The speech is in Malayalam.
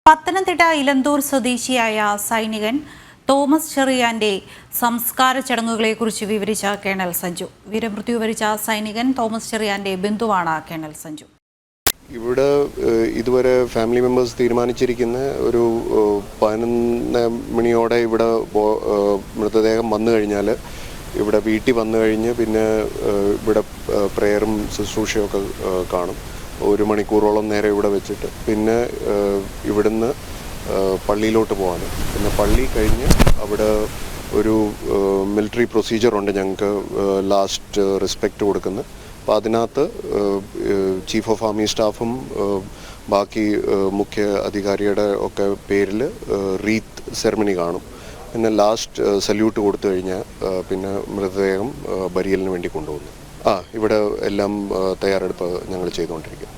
പത്തനംതിട്ട ഇലന്തൂർ സ്വദേശിയായ സൈനികൻ തോമസ് ചെറിയാന്റെ സംസ്കാര ചടങ്ങുകളെക്കുറിച്ച് വിവരിച്ച കേണൽ സഞ്ജു. വീരമൃത്യു വരിച്ച സൈനികൻ തോമസ് ചെറിയാന്റെ ബന്ധുവാണ് കേണൽ സഞ്ജു. ഇവിടെ ഇതുവരെ ഫാമിലി മെമ്പേഴ്സ് തീരുമാനിച്ചിരിക്കുന്ന ഒരു 11 മണിയോടെ ഇവിടെ മൃതദേഹം വന്നു കഴിഞ്ഞാൽ ഇവിടെ വീട്ടിൽ വന്നു കഴിഞ്ഞ് പിന്നെ ഇവിടെ പ്രേയറും ശുശ്രൂഷയൊക്കെ കാണും. 1 മണിക്കൂറോളം നേരം ഇവിടെ വെച്ചിട്ട് പിന്നെ ഇവിടുന്ന് പള്ളിയിലോട്ട് പോകാൻ, പിന്നെ പള്ളി കഴിഞ്ഞ് അവിടെ ഒരു മിലിറ്ററി പ്രൊസീജിയറുണ്ട് ഞങ്ങൾക്ക് ലാസ്റ്റ് റെസ്പെക്റ്റ് കൊടുക്കുന്നത്. അപ്പോൾ അതിനകത്ത് ചീഫ് ഓഫ് ആർമി സ്റ്റാഫും ബാക്കി മുഖ്യ അധികാരിയുടെ ഒക്കെ പേരിൽ റീത്ത് സെറമണി കാണും. പിന്നെ ലാസ്റ്റ് സല്യൂട്ട് കൊടുത്തു കഴിഞ്ഞാൽ പിന്നെ മൃതദേഹം ബരിയലിന് വേണ്ടി കൊണ്ടുപോകുന്നു. ഇവിടെ എല്ലാം തയ്യാറെടുപ്പ് ഞങ്ങൾ ചെയ്തുകൊണ്ടിരിക്കും.